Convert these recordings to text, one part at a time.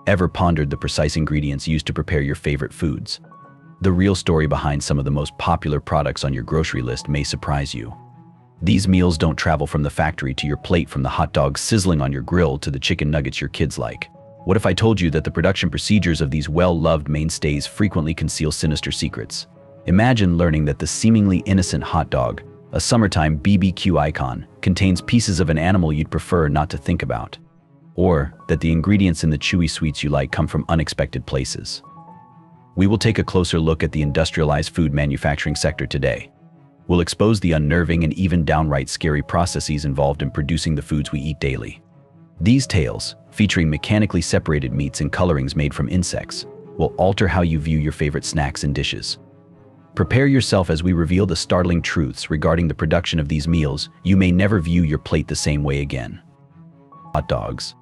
Ever pondered the precise ingredients used to prepare your favorite foods? The real story behind some of the most popular products on your grocery list may surprise you. These meals don't travel from the factory to your plate, from the hot dog sizzling on your grill to the chicken nuggets your kids like. What if I told you that the production procedures of these well-loved mainstays frequently conceal sinister secrets? Imagine learning that the seemingly innocent hot dog, a summertime BBQ icon, contains pieces of an animal you'd prefer not to think about. Or that the ingredients in the chewy sweets you like come from unexpected places. We will take a closer look at the industrialized food manufacturing sector today. We'll expose the unnerving and even downright scary processes involved in producing the foods we eat daily. These tales, featuring mechanically separated meats and colorings made from insects, will alter how you view your favorite snacks and dishes. Prepare yourself as we reveal the startling truths regarding the production of these meals. You may never view your plate the same way again. Hot dogs.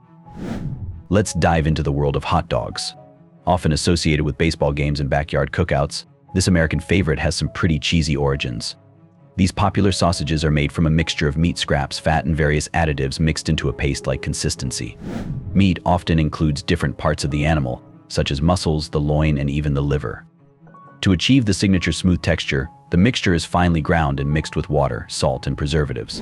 Let's dive into the world of hot dogs. Often associated with baseball games and backyard cookouts, this American favorite has some pretty cheesy origins. These popular sausages are made from a mixture of meat scraps, fat, and various additives mixed into a paste-like consistency. Meat often includes different parts of the animal, such as muscles, the loin, and even the liver. To achieve the signature smooth texture, the mixture is finely ground and mixed with water, salt, and preservatives.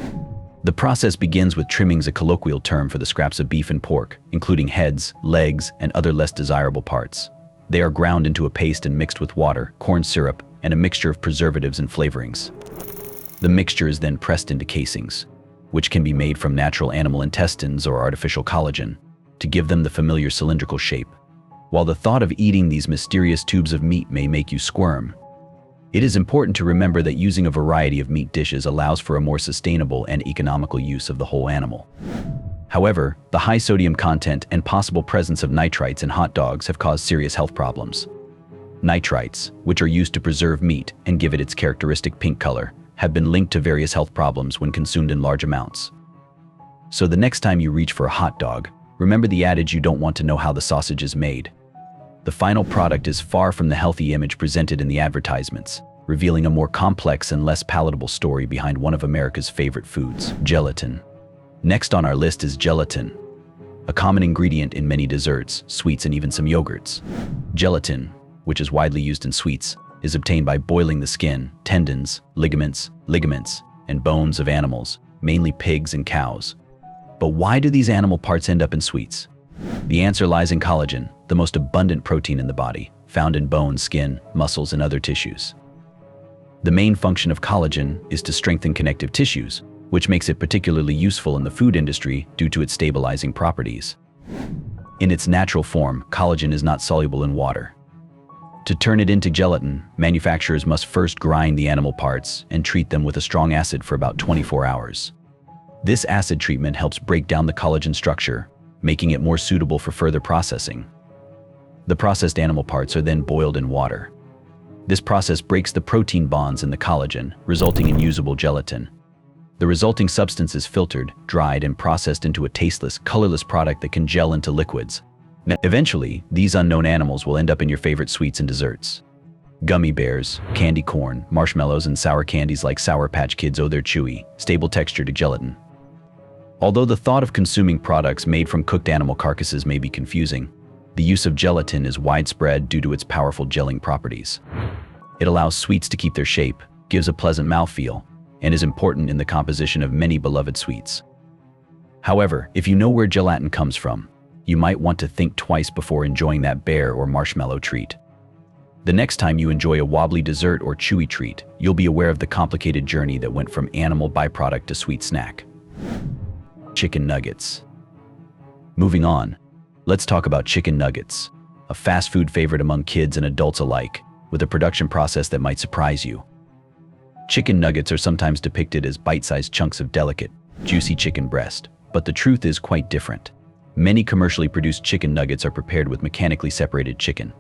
The process begins with trimmings, a colloquial term for the scraps of beef and pork, including heads, legs, and other less desirable parts. They are ground into a paste and mixed with water, corn syrup, and a mixture of preservatives and flavorings. The mixture is then pressed into casings, which can be made from natural animal intestines or artificial collagen, to give them the familiar cylindrical shape. While the thought of eating these mysterious tubes of meat may make you squirm, it is important to remember that using a variety of meat dishes allows for a more sustainable and economical use of the whole animal. However, the high sodium content and possible presence of nitrites in hot dogs have caused serious health problems. Nitrites, which are used to preserve meat and give it its characteristic pink color, have been linked to various health problems when consumed in large amounts. So the next time you reach for a hot dog, remember the adage: you don't want to know how the sausage is made. The final product is far from the healthy image presented in the advertisements, revealing a more complex and less palatable story behind one of America's favorite foods: gelatin. Next on our list is gelatin, a common ingredient in many desserts, sweets, and even some yogurts. Gelatin, which is widely used in sweets, is obtained by boiling the skin, tendons, ligaments, and bones of animals, mainly pigs and cows. But why do these animal parts end up in sweets? The answer lies in collagen, the most abundant protein in the body, found in bone, skin, muscles, and other tissues. The main function of collagen is to strengthen connective tissues, which makes it particularly useful in the food industry due to its stabilizing properties. In its natural form, collagen is not soluble in water. To turn it into gelatin, manufacturers must first grind the animal parts and treat them with a strong acid for about 24 hours. This acid treatment helps break down the collagen structure, making it more suitable for further processing. The processed animal parts are then boiled in water. This process breaks the protein bonds in the collagen, resulting in usable gelatin. The resulting substance is filtered, dried, and processed into a tasteless, colorless product that can gel into liquids. Eventually, these unknown animals will end up in your favorite sweets and desserts. Gummy bears, candy corn, marshmallows, and sour candies like Sour Patch Kids owe their chewy, stable texture to gelatin. Although the thought of consuming products made from cooked animal carcasses may be confusing, the use of gelatin is widespread due to its powerful gelling properties. It allows sweets to keep their shape, gives a pleasant mouthfeel, and is important in the composition of many beloved sweets. However, if you know where gelatin comes from, you might want to think twice before enjoying that bear or marshmallow treat. The next time you enjoy a wobbly dessert or chewy treat, you'll be aware of the complicated journey that went from animal byproduct to sweet snack. Chicken nuggets. Moving on, let's talk about chicken nuggets, a fast food favorite among kids and adults alike, with a production process that might surprise you. Chicken nuggets are sometimes depicted as bite-sized chunks of delicate, juicy chicken breast, but the truth is quite different. Many commercially produced chicken nuggets are prepared with mechanically separated chicken.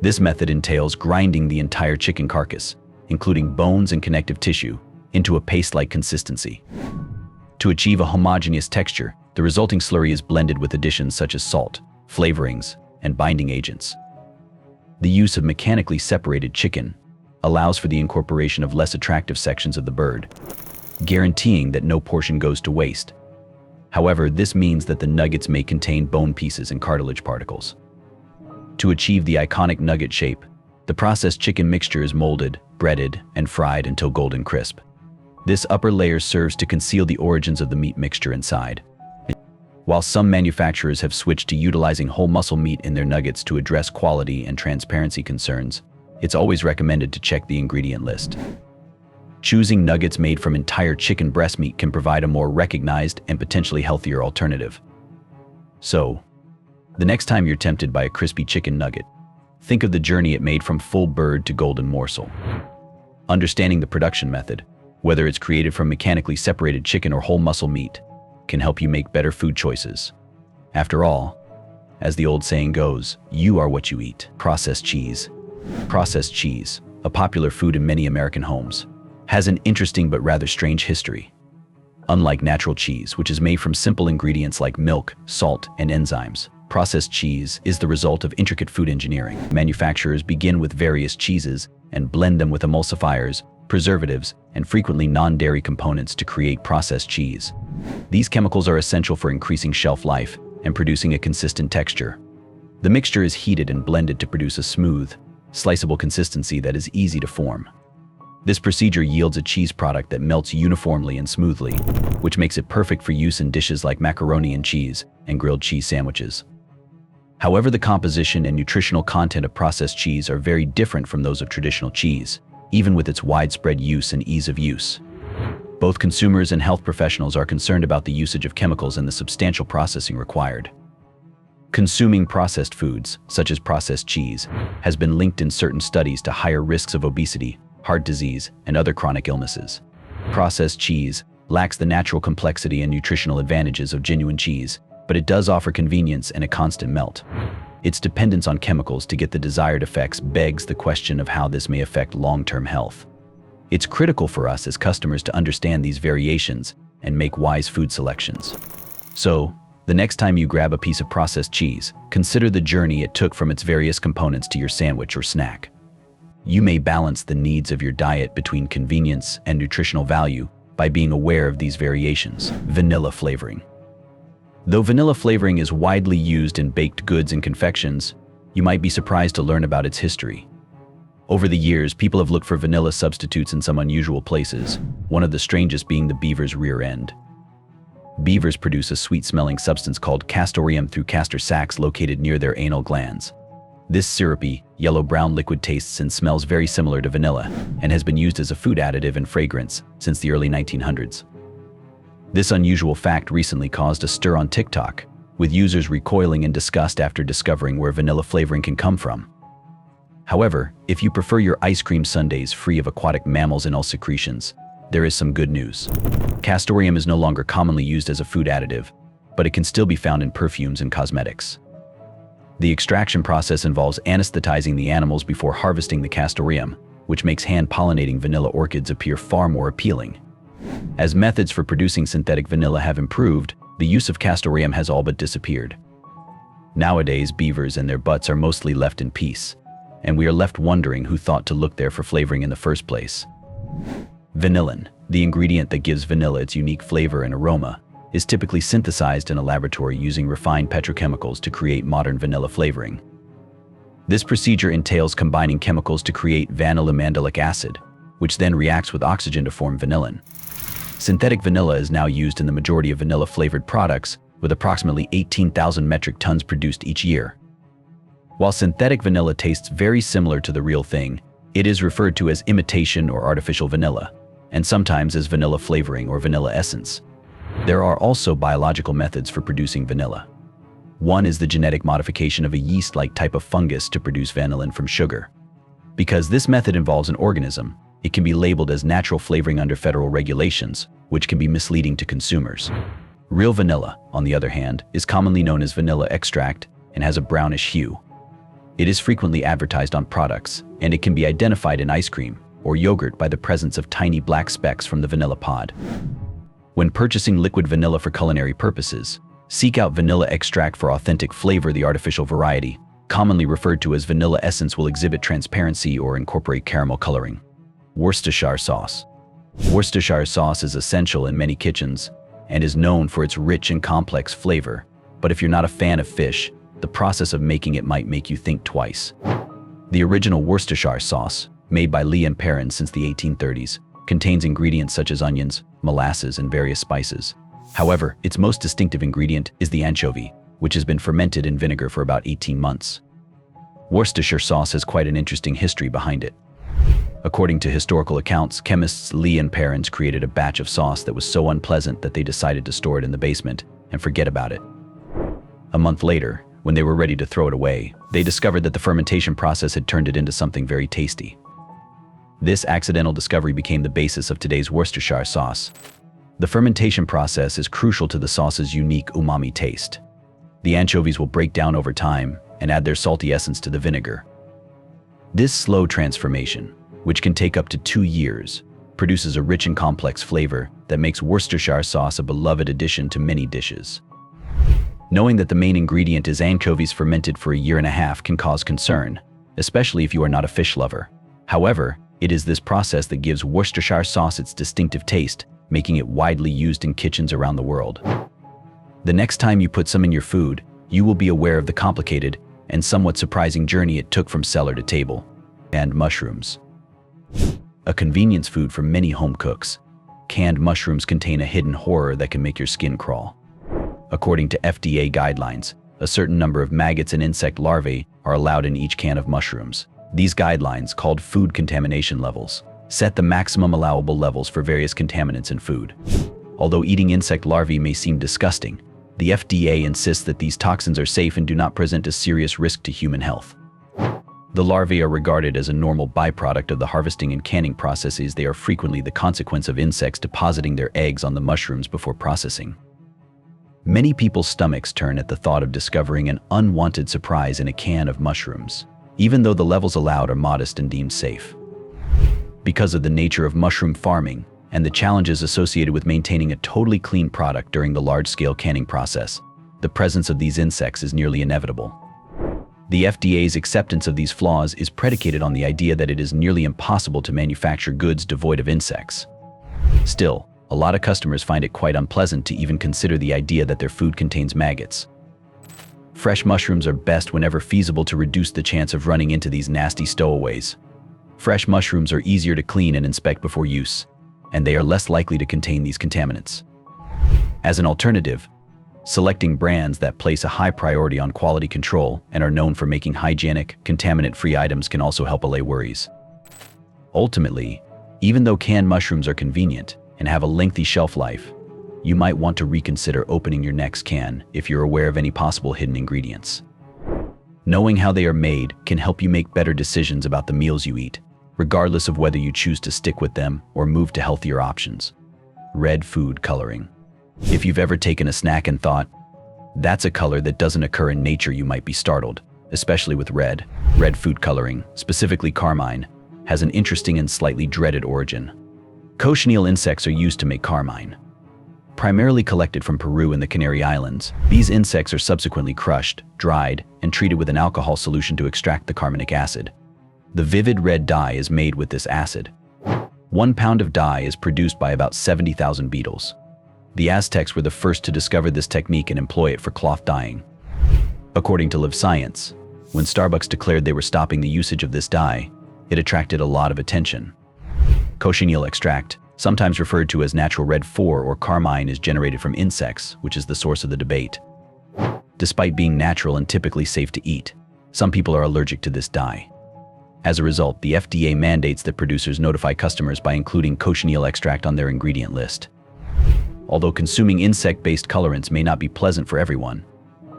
This method entails grinding the entire chicken carcass, including bones and connective tissue, into a paste-like consistency. To achieve a homogeneous texture, the resulting slurry is blended with additions such as salt, flavorings, and binding agents. The use of mechanically separated chicken allows for the incorporation of less attractive sections of the bird, guaranteeing that no portion goes to waste. However, this means that the nuggets may contain bone pieces and cartilage particles. To achieve the iconic nugget shape, the processed chicken mixture is molded, breaded, and fried until golden crisp. This upper layer serves to conceal the origins of the meat mixture inside. While some manufacturers have switched to utilizing whole muscle meat in their nuggets to address quality and transparency concerns, it's always recommended to check the ingredient list. Choosing nuggets made from entire chicken breast meat can provide a more recognized and potentially healthier alternative. So, the next time you're tempted by a crispy chicken nugget, think of the journey it made from full bird to golden morsel. Understanding the production method, whether it's created from mechanically separated chicken or whole muscle meat, can help you make better food choices. After all, as the old saying goes, you are what you eat. Processed cheese. Processed cheese, a popular food in many American homes, has an interesting but rather strange history. Unlike natural cheese, which is made from simple ingredients like milk, salt, and enzymes, processed cheese is the result of intricate food engineering. Manufacturers begin with various cheeses and blend them with emulsifiers, preservatives, and frequently non-dairy components to create processed cheese. These chemicals are essential for increasing shelf life and producing a consistent texture. The mixture is heated and blended to produce a smooth, sliceable consistency that is easy to form. This procedure yields a cheese product that melts uniformly and smoothly, which makes it perfect for use in dishes like macaroni and cheese and grilled cheese sandwiches. However, the composition and nutritional content of processed cheese are very different from those of traditional cheese, even with its widespread use and ease of use. Both consumers and health professionals are concerned about the usage of chemicals and the substantial processing required. Consuming processed foods, such as processed cheese, has been linked in certain studies to higher risks of obesity, heart disease, and other chronic illnesses. Processed cheese lacks the natural complexity and nutritional advantages of genuine cheese, but it does offer convenience and a constant melt. Its dependence on chemicals to get the desired effects begs the question of how this may affect long-term health. It's critical for us as customers to understand these variations and make wise food selections. So, the next time you grab a piece of processed cheese, consider the journey it took from its various components to your sandwich or snack. You may balance the needs of your diet between convenience and nutritional value by being aware of these variations. Vanilla flavoring. Though vanilla flavoring is widely used in baked goods and confections, you might be surprised to learn about its history. Over the years, people have looked for vanilla substitutes in some unusual places, one of the strangest being the beaver's rear end. Beavers produce a sweet-smelling substance called castoreum through castor sacs located near their anal glands. This syrupy, yellow-brown liquid tastes and smells very similar to vanilla and has been used as a food additive and fragrance since the early 1900s. This unusual fact recently caused a stir on TikTok, with users recoiling in disgust after discovering where vanilla flavoring can come from. However, if you prefer your ice cream sundaes free of aquatic mammals and secretions, there is some good news. Castoreum is no longer commonly used as a food additive, but it can still be found in perfumes and cosmetics. The extraction process involves anesthetizing the animals before harvesting the castoreum, which makes hand-pollinating vanilla orchids appear far more appealing. As methods for producing synthetic vanilla have improved, the use of castoreum has all but disappeared. Nowadays, beavers and their butts are mostly left in peace, and we are left wondering who thought to look there for flavoring in the first place. Vanillin, the ingredient that gives vanilla its unique flavor and aroma, is typically synthesized in a laboratory using refined petrochemicals to create modern vanilla flavoring. This procedure entails combining chemicals to create vanillamandelic acid, which then reacts with oxygen to form vanillin. Synthetic vanilla is now used in the majority of vanilla-flavored products, with approximately 18,000 metric tons produced each year. While synthetic vanilla tastes very similar to the real thing, it is referred to as imitation or artificial vanilla, and sometimes as vanilla flavoring or vanilla essence. There are also biological methods for producing vanilla. One is the genetic modification of a yeast-like type of fungus to produce vanillin from sugar. Because this method involves an organism, it can be labeled as natural flavoring under federal regulations, which can be misleading to consumers. Real vanilla, on the other hand, is commonly known as vanilla extract and has a brownish hue. It is frequently advertised on products, and it can be identified in ice cream or yogurt by the presence of tiny black specks from the vanilla pod. When purchasing liquid vanilla for culinary purposes, seek out vanilla extract for authentic flavor. The artificial variety, commonly referred to as vanilla essence, will exhibit transparency or incorporate caramel coloring. Worcestershire sauce. Worcestershire sauce is essential in many kitchens, and is known for its rich and complex flavor. But if you're not a fan of fish, the process of making it might make you think twice. The original Worcestershire sauce, made by Lee and Perrin since the 1830s, contains ingredients such as onions, molasses, and various spices. However, its most distinctive ingredient is the anchovy, which has been fermented in vinegar for about 18 months. Worcestershire sauce has quite an interesting history behind it. According to historical accounts, chemists Lee and Perrin created a batch of sauce that was so unpleasant that they decided to store it in the basement and forget about it. A month later, when they were ready to throw it away, they discovered that the fermentation process had turned it into something very tasty. This accidental discovery became the basis of today's Worcestershire sauce. The fermentation process is crucial to the sauce's unique umami taste. The anchovies will break down over time and add their salty essence to the vinegar. This slow transformation, which can take up to 2 years, produces a rich and complex flavor that makes Worcestershire sauce a beloved addition to many dishes. Knowing that the main ingredient is anchovies fermented for 1.5 years can cause concern, especially if you are not a fish lover. However, it is this process that gives Worcestershire sauce its distinctive taste, making it widely used in kitchens around the world. The next time you put some in your food, you will be aware of the complicated and somewhat surprising journey it took from cellar to table. Canned mushrooms. A convenience food for many home cooks, canned mushrooms contain a hidden horror that can make your skin crawl. According to FDA guidelines, a certain number of maggots and insect larvae are allowed in each can of mushrooms. These guidelines, called food contamination levels, set the maximum allowable levels for various contaminants in food. Although eating insect larvae may seem disgusting, the FDA insists that these toxins are safe and do not present a serious risk to human health. The larvae are regarded as a normal byproduct of the harvesting and canning processes. They are frequently the consequence of insects depositing their eggs on the mushrooms before processing. Many people's stomachs turn at the thought of discovering an unwanted surprise in a can of mushrooms, even though the levels allowed are modest and deemed safe. Because of the nature of mushroom farming and the challenges associated with maintaining a totally clean product during the large-scale canning process, the presence of these insects is nearly inevitable. The FDA's acceptance of these flaws is predicated on the idea that it is nearly impossible to manufacture goods devoid of insects. Still, a lot of customers find it quite unpleasant to even consider the idea that their food contains maggots. Fresh mushrooms are best whenever feasible to reduce the chance of running into these nasty stowaways. Fresh mushrooms are easier to clean and inspect before use, and they are less likely to contain these contaminants. As an alternative, selecting brands that place a high priority on quality control and are known for making hygienic, contaminant-free items can also help allay worries. Ultimately, even though canned mushrooms are convenient and have a lengthy shelf life, you might want to reconsider opening your next can if you're aware of any possible hidden ingredients. Knowing how they are made can help you make better decisions about the meals you eat, regardless of whether you choose to stick with them or move to healthier options. Red food coloring. If you've ever taken a snack and thought, "That's a color that doesn't occur in nature," you might be startled, especially with red. Red food coloring, specifically carmine, has an interesting and slightly dreaded origin. Cochineal insects are used to make carmine. Primarily collected from Peru and the Canary Islands, these insects are subsequently crushed, dried, and treated with an alcohol solution to extract the carminic acid. The vivid red dye is made with this acid. 1 pound of dye is produced by about 70,000 beetles. The Aztecs were the first to discover this technique and employ it for cloth dyeing. According to Live Science, when Starbucks declared they were stopping the usage of this dye, it attracted a lot of attention. Cochineal extract, sometimes referred to as natural red 4 or carmine, is generated from insects, which is the source of the debate. Despite being natural and typically safe to eat, some people are allergic to this dye. As a result, the FDA mandates that producers notify customers by including cochineal extract on their ingredient list. Although consuming insect-based colorants may not be pleasant for everyone,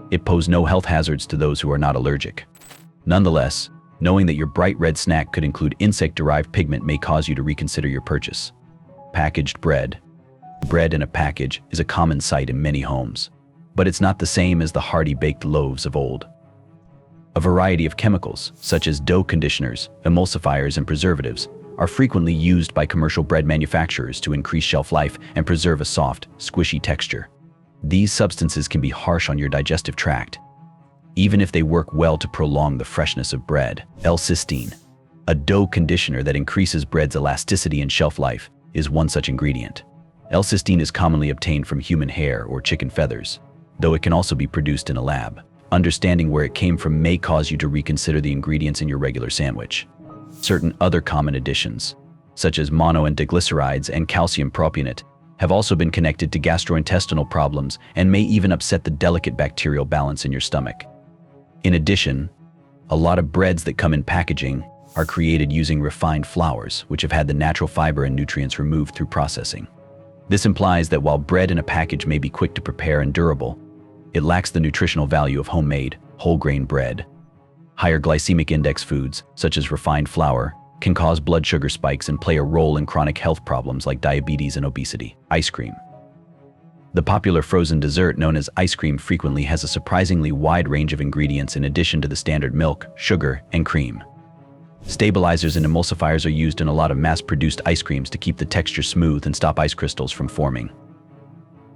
it poses no health hazards to those who are not allergic. Nonetheless, knowing that your bright red snack could include insect-derived pigment may cause you to reconsider your purchase. Packaged bread. Bread in a package is a common sight in many homes, but it's not the same as the hearty baked loaves of old. A variety of chemicals, such as dough conditioners, emulsifiers, and preservatives, are frequently used by commercial bread manufacturers to increase shelf life and preserve a soft, squishy texture. These substances can be harsh on your digestive tract, even if they work well to prolong the freshness of bread. L-cysteine, a dough conditioner that increases bread's elasticity and shelf life, is one such ingredient. L-cysteine is commonly obtained from human hair or chicken feathers, though it can also be produced in a lab. Understanding where it came from may cause you to reconsider the ingredients in your regular sandwich. Certain other common additions, such as mono and diglycerides and calcium propionate, have also been connected to gastrointestinal problems and may even upset the delicate bacterial balance in your stomach. In addition, a lot of breads that come in packaging are created using refined flours, which have had the natural fiber and nutrients removed through processing. This implies that while bread in a package may be quick to prepare and durable, it lacks the nutritional value of homemade, whole-grain bread. Higher glycemic index foods, such as refined flour, can cause blood sugar spikes and play a role in chronic health problems like diabetes and obesity. Ice cream. The popular frozen dessert known as ice cream frequently has a surprisingly wide range of ingredients in addition to the standard milk, sugar, and cream. Stabilizers and emulsifiers are used in a lot of mass-produced ice creams to keep the texture smooth and stop ice crystals from forming.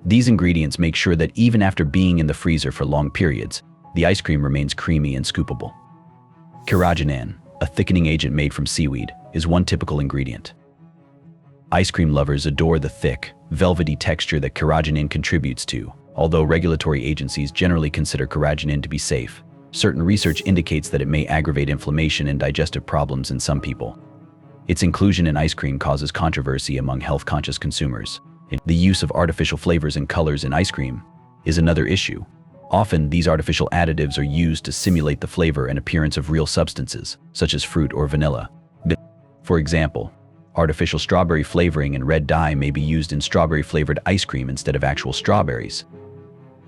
These ingredients make sure that even after being in the freezer for long periods, the ice cream remains creamy and scoopable. Carrageenan, a thickening agent made from seaweed, is one typical ingredient. Ice cream lovers adore the thick, velvety texture that carrageenan contributes to. Although regulatory agencies generally consider carrageenan to be safe, certain research indicates that it may aggravate inflammation and digestive problems in some people. Its inclusion in ice cream causes controversy among health-conscious consumers. The use of artificial flavors and colors in ice cream is another issue. Often, these artificial additives are used to simulate the flavor and appearance of real substances, such as fruit or vanilla. For example, artificial strawberry flavoring and red dye may be used in strawberry-flavored ice cream instead of actual strawberries.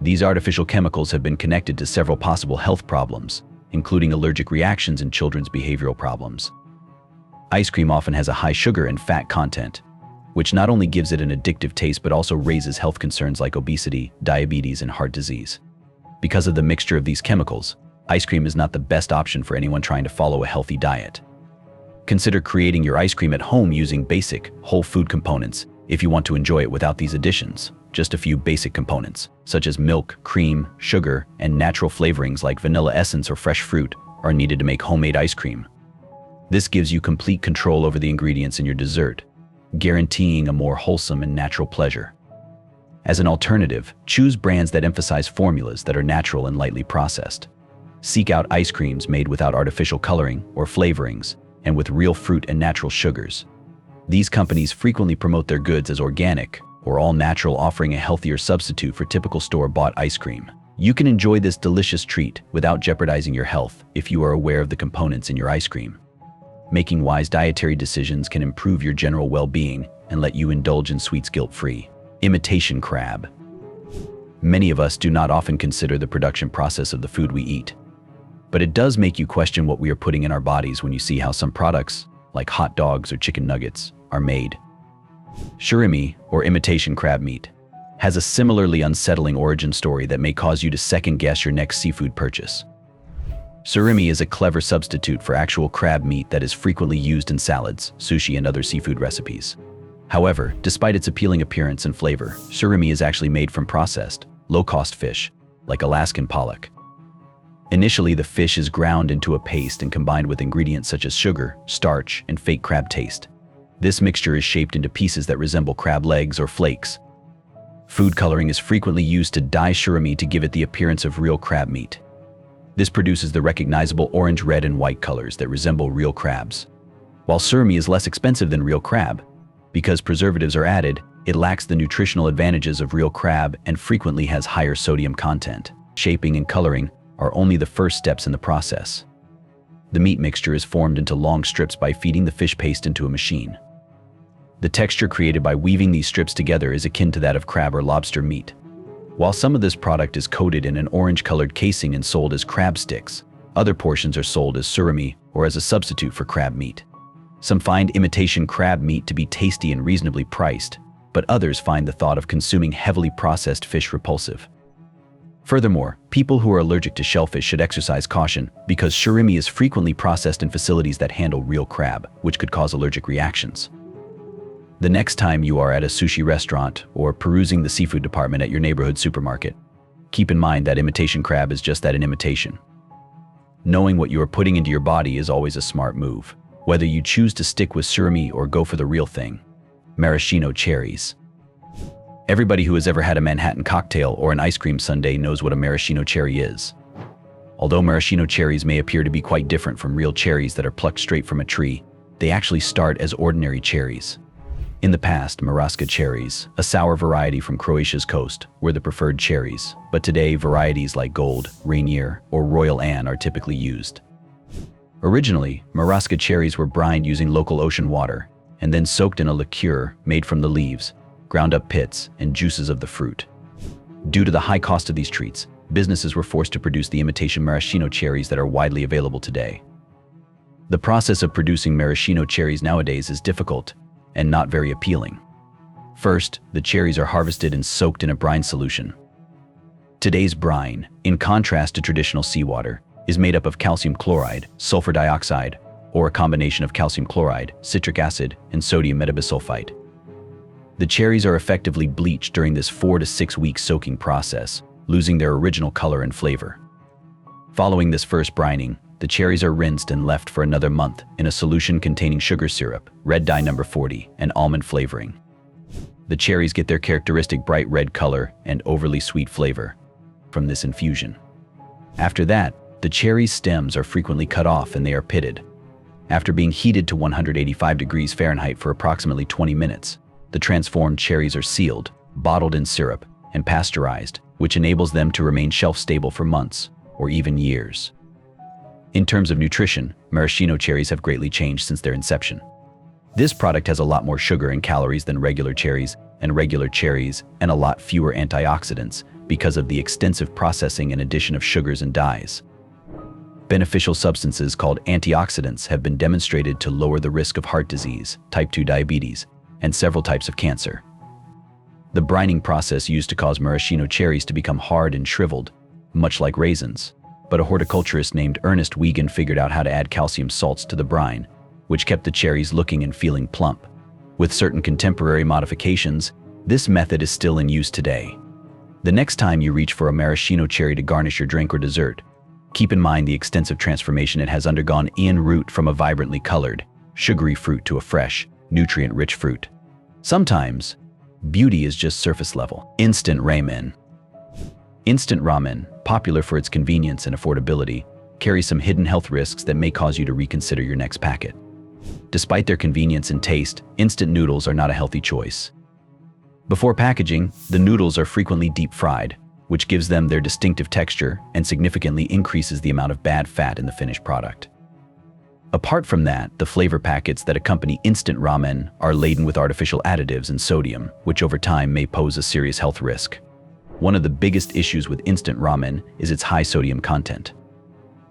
These artificial chemicals have been connected to several possible health problems, including allergic reactions and children's behavioral problems. Ice cream often has a high sugar and fat content, which not only gives it an addictive taste but also raises health concerns like obesity, diabetes, and heart disease. Because of the mixture of these chemicals, ice cream is not the best option for anyone trying to follow a healthy diet. Consider creating your ice cream at home using basic, whole food components if you want to enjoy it without these additions. Just a few basic components, such as milk, cream, sugar, and natural flavorings like vanilla essence or fresh fruit, are needed to make homemade ice cream. This gives you complete control over the ingredients in your dessert, guaranteeing a more wholesome and natural pleasure. As an alternative, choose brands that emphasize formulas that are natural and lightly processed. Seek out ice creams made without artificial coloring or flavorings and with real fruit and natural sugars. These companies frequently promote their goods as organic or all-natural, offering a healthier substitute for typical store-bought ice cream. You can enjoy this delicious treat without jeopardizing your health if you are aware of the components in your ice cream. Making wise dietary decisions can improve your general well-being and let you indulge in sweets guilt-free. Imitation crab. Many of us do not often consider the production process of the food we eat. But it does make you question what we are putting in our bodies when you see how some products, like hot dogs or chicken nuggets, are made. Surimi, or imitation crab meat, has a similarly unsettling origin story that may cause you to second-guess your next seafood purchase. Surimi is a clever substitute for actual crab meat that is frequently used in salads, sushi, and other seafood recipes. However, despite its appealing appearance and flavor, surimi is actually made from processed, low-cost fish, like Alaskan pollock. Initially, the fish is ground into a paste and combined with ingredients such as sugar, starch, and fake crab taste. This mixture is shaped into pieces that resemble crab legs or flakes. Food coloring is frequently used to dye surimi to give it the appearance of real crab meat. This produces the recognizable orange, red, and white colors that resemble real crabs. While surimi is less expensive than real crab, because preservatives are added, it lacks the nutritional advantages of real crab and frequently has higher sodium content. Shaping and coloring are only the first steps in the process. The meat mixture is formed into long strips by feeding the fish paste into a machine. The texture created by weaving these strips together is akin to that of crab or lobster meat. While some of this product is coated in an orange-colored casing and sold as crab sticks, other portions are sold as surimi or as a substitute for crab meat. Some find imitation crab meat to be tasty and reasonably priced, but others find the thought of consuming heavily processed fish repulsive. Furthermore, people who are allergic to shellfish should exercise caution because surimi is frequently processed in facilities that handle real crab, which could cause allergic reactions. The next time you are at a sushi restaurant or perusing the seafood department at your neighborhood supermarket, keep in mind that imitation crab is just that, an imitation. Knowing what you are putting into your body is always a smart move, whether you choose to stick with surimi or go for the real thing. Maraschino cherries. Everybody who has ever had a Manhattan cocktail or an ice cream sundae knows what a maraschino cherry is. Although maraschino cherries may appear to be quite different from real cherries that are plucked straight from a tree, they actually start as ordinary cherries. In the past, Maraschino cherries, a sour variety from Croatia's coast, were the preferred cherries, but today varieties like Gold, Rainier, or Royal Anne are typically used. Originally, Maraschino cherries were brined using local ocean water, and then soaked in a liqueur made from the leaves, ground-up pits, and juices of the fruit. Due to the high cost of these treats, businesses were forced to produce the imitation maraschino cherries that are widely available today. The process of producing maraschino cherries nowadays is difficult and not very appealing. First, the cherries are harvested and soaked in a brine solution. Today's brine, in contrast to traditional seawater, is made up of calcium chloride, sulfur dioxide, or a combination of calcium chloride, citric acid, and sodium metabisulfite. The cherries are effectively bleached during this 4 to 6 week soaking process, losing their original color and flavor. Following this first brining, the cherries are rinsed and left for another month in a solution containing sugar syrup, red dye number 40, and almond flavoring. The cherries get their characteristic bright red color and overly sweet flavor from this infusion. After that, the cherries' stems are frequently cut off and they are pitted. After being heated to 185 degrees Fahrenheit for approximately 20 minutes, the transformed cherries are sealed, bottled in syrup, and pasteurized, which enables them to remain shelf-stable for months or even years. In terms of nutrition, maraschino cherries have greatly changed since their inception. This product has a lot more sugar and calories than regular cherries, and a lot fewer antioxidants because of the extensive processing and addition of sugars and dyes. Beneficial substances called antioxidants have been demonstrated to lower the risk of heart disease, type 2 diabetes, and several types of cancer. The brining process used to cause maraschino cherries to become hard and shriveled, much like raisins, but a horticulturist named Ernest Wiegand figured out how to add calcium salts to the brine, which kept the cherries looking and feeling plump. With certain contemporary modifications, this method is still in use today. The next time you reach for a maraschino cherry to garnish your drink or dessert, keep in mind the extensive transformation it has undergone en route from a vibrantly colored, sugary fruit to a fresh, nutrient-rich fruit. Sometimes, beauty is just surface level. Instant ramen. Instant ramen, popular for its convenience and affordability, carries some hidden health risks that may cause you to reconsider your next packet. Despite their convenience and taste, instant noodles are not a healthy choice. Before packaging, the noodles are frequently deep fried, which gives them their distinctive texture and significantly increases the amount of bad fat in the finished product. Apart from that, the flavor packets that accompany instant ramen are laden with artificial additives and sodium, which over time may pose a serious health risk. One of the biggest issues with instant ramen is its high sodium content.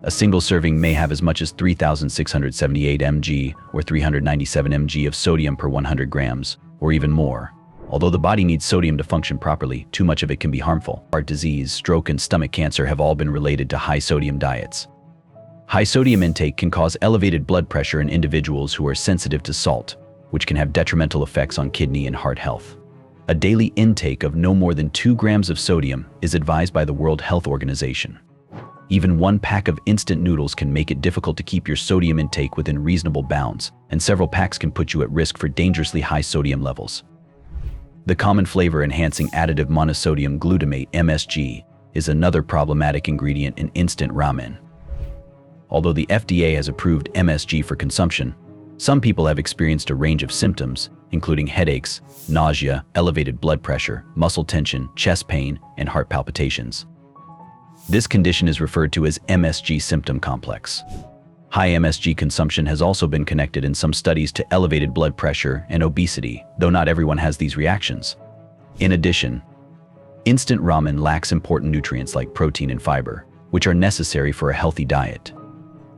A single serving may have as much as 3,678 mg or 397 mg of sodium per 100 grams, or even more. Although the body needs sodium to function properly, too much of it can be harmful. Heart disease, stroke, and stomach cancer have all been related to high sodium diets. High sodium intake can cause elevated blood pressure in individuals who are sensitive to salt, which can have detrimental effects on kidney and heart health. A daily intake of no more than 2 grams of sodium is advised by the World Health Organization. Even one pack of instant noodles can make it difficult to keep your sodium intake within reasonable bounds, and several packs can put you at risk for dangerously high sodium levels. The common flavor-enhancing additive monosodium glutamate (MSG) is another problematic ingredient in instant ramen. Although the FDA has approved MSG for consumption, some people have experienced a range of symptoms, including headaches, nausea, elevated blood pressure, muscle tension, chest pain, and heart palpitations. This condition is referred to as MSG symptom complex. High MSG consumption has also been connected in some studies to elevated blood pressure and obesity, though not everyone has these reactions. In addition, instant ramen lacks important nutrients like protein and fiber, which are necessary for a healthy diet.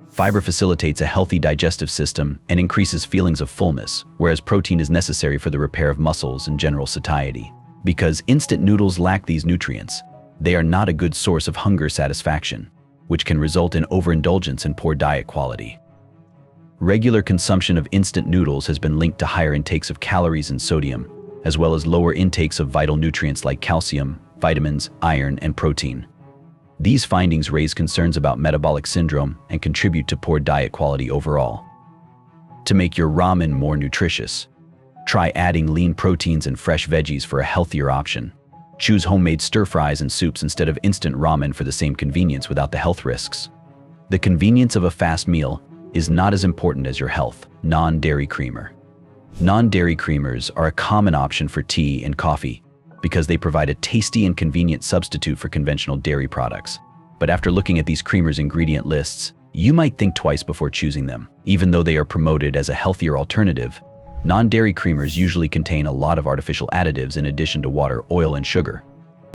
Fiber facilitates a healthy digestive system and increases feelings of fullness, whereas protein is necessary for the repair of muscles and general satiety. Because instant noodles lack these nutrients, they are not a good source of hunger satisfaction, which can result in overindulgence and poor diet quality. Regular consumption of instant noodles has been linked to higher intakes of calories and sodium, as well as lower intakes of vital nutrients like calcium, vitamins, iron, and protein. These findings raise concerns about metabolic syndrome and contribute to poor diet quality overall. To make your ramen more nutritious, Try adding lean proteins and fresh veggies for a healthier option. Choose homemade stir-fries and soups instead of instant ramen for the same convenience without the health risks. The convenience of a fast meal is not as important as your health. Non-dairy creamer. Non-dairy creamers are a common option for tea and coffee because they provide a tasty and convenient substitute for conventional dairy products. But after looking at these creamers' ingredient lists, you might think twice before choosing them. Even though they are promoted as a healthier alternative, non-dairy creamers usually contain a lot of artificial additives in addition to water, oil, and sugar.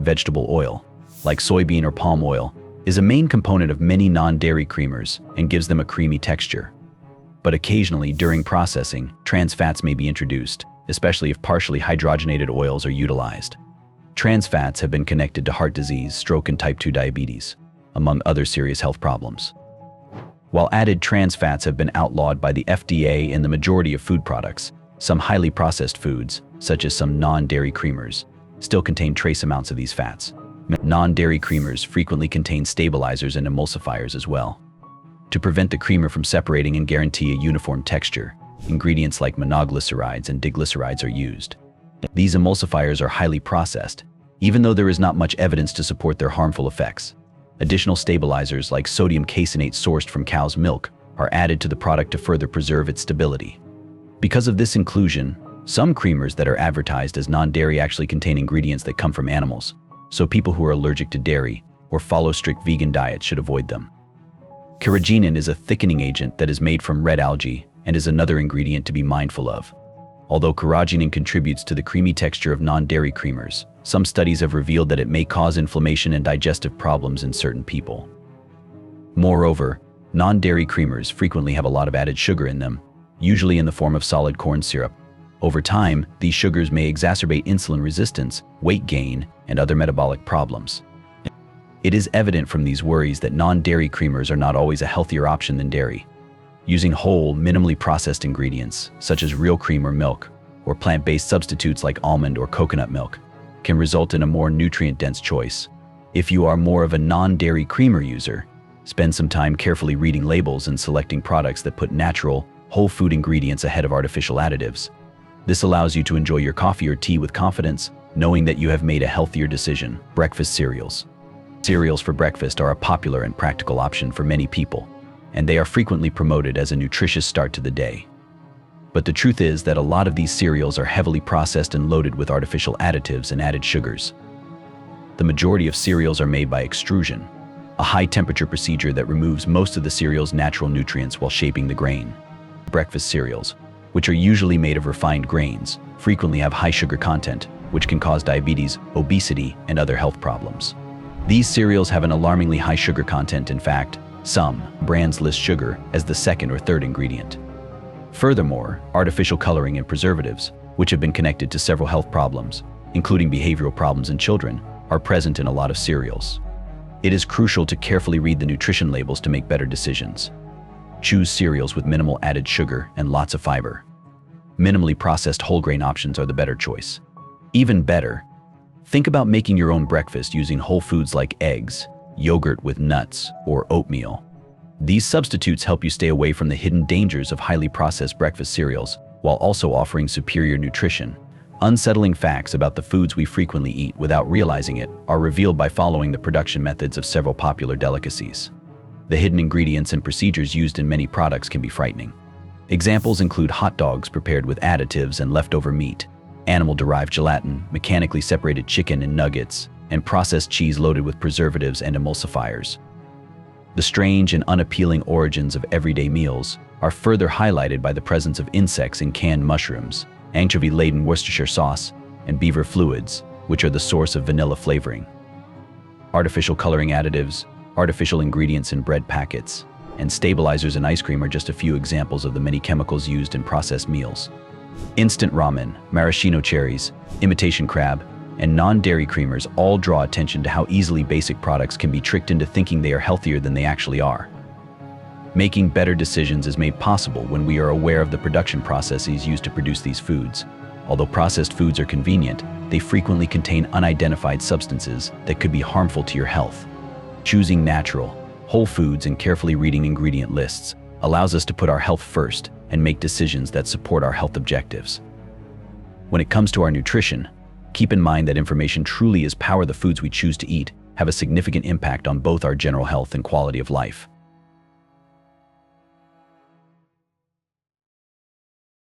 Vegetable oil, like soybean or palm oil, is a main component of many non-dairy creamers and gives them a creamy texture. But occasionally, during processing, trans fats may be introduced, especially if partially hydrogenated oils are utilized. Trans fats have been connected to heart disease, stroke, and type 2 diabetes, among other serious health problems. While added trans fats have been outlawed by the FDA in the majority of food products, some highly processed foods, such as some non-dairy creamers, still contain trace amounts of these fats. Non-dairy creamers frequently contain stabilizers and emulsifiers as well. To prevent the creamer from separating and guarantee a uniform texture, ingredients like monoglycerides and diglycerides are used. These emulsifiers are highly processed, even though there is not much evidence to support their harmful effects. Additional stabilizers like sodium caseinate sourced from cow's milk are added to the product to further preserve its stability. Because of this inclusion, some creamers that are advertised as non-dairy actually contain ingredients that come from animals, so people who are allergic to dairy or follow strict vegan diets should avoid them. Carrageenan is a thickening agent that is made from red algae and is another ingredient to be mindful of. Although carrageenan contributes to the creamy texture of non-dairy creamers, some studies have revealed that it may cause inflammation and digestive problems in certain people. Moreover, non-dairy creamers frequently have a lot of added sugar in them, usually in the form of solid corn syrup. Over time, these sugars may exacerbate insulin resistance, weight gain, and other metabolic problems. It is evident from these worries that non-dairy creamers are not always a healthier option than dairy. Using whole, minimally processed ingredients, such as real cream or milk, or plant-based substitutes like almond or coconut milk, can result in a more nutrient-dense choice. If you are more of a non-dairy creamer user, spend some time carefully reading labels and selecting products that put natural, whole food ingredients ahead of artificial additives. This allows you to enjoy your coffee or tea with confidence, knowing that you have made a healthier decision. Breakfast cereals. Cereals for breakfast are a popular and practical option for many people, and they are frequently promoted as a nutritious start to the day. But the truth is that a lot of these cereals are heavily processed and loaded with artificial additives and added sugars. The majority of cereals are made by extrusion, a high-temperature procedure that removes most of the cereal's natural nutrients while shaping the grain. Breakfast cereals, which are usually made of refined grains, frequently have high sugar content, which can cause diabetes, obesity, and other health problems. These cereals have an alarmingly high sugar content. In fact, some brands list sugar as the second or third ingredient. Furthermore, artificial coloring and preservatives, which have been connected to several health problems, including behavioral problems in children, are present in a lot of cereals. It is crucial to carefully read the nutrition labels to make better decisions. Choose cereals with minimal added sugar and lots of fiber. Minimally processed whole grain options are the better choice. Even better, think about making your own breakfast using whole foods like eggs, yogurt with nuts, or oatmeal. These substitutes help you stay away from the hidden dangers of highly processed breakfast cereals while also offering superior nutrition. Unsettling facts about the foods we frequently eat without realizing it are revealed by following the production methods of several popular delicacies. The hidden ingredients and procedures used in many products can be frightening. Examples include hot dogs prepared with additives and leftover meat, animal-derived gelatin, mechanically separated chicken and nuggets, and processed cheese loaded with preservatives and emulsifiers. The strange and unappealing origins of everyday meals are further highlighted by the presence of insects in canned mushrooms, anchovy-laden Worcestershire sauce, and beaver fluids, which are the source of vanilla flavoring. Artificial coloring additives, artificial ingredients in bread packets, and stabilizers in ice cream are just a few examples of the many chemicals used in processed meals. Instant ramen, maraschino cherries, imitation crab, and non-dairy creamers all draw attention to how easily basic products can be tricked into thinking they are healthier than they actually are. Making better decisions is made possible when we are aware of the production processes used to produce these foods. Although processed foods are convenient, they frequently contain unidentified substances that could be harmful to your health. Choosing natural, whole foods and carefully reading ingredient lists allows us to put our health first and make decisions that support our health objectives. When it comes to our nutrition, keep in mind that information truly is power. The foods we choose to eat have a significant impact on both our general health and quality of life.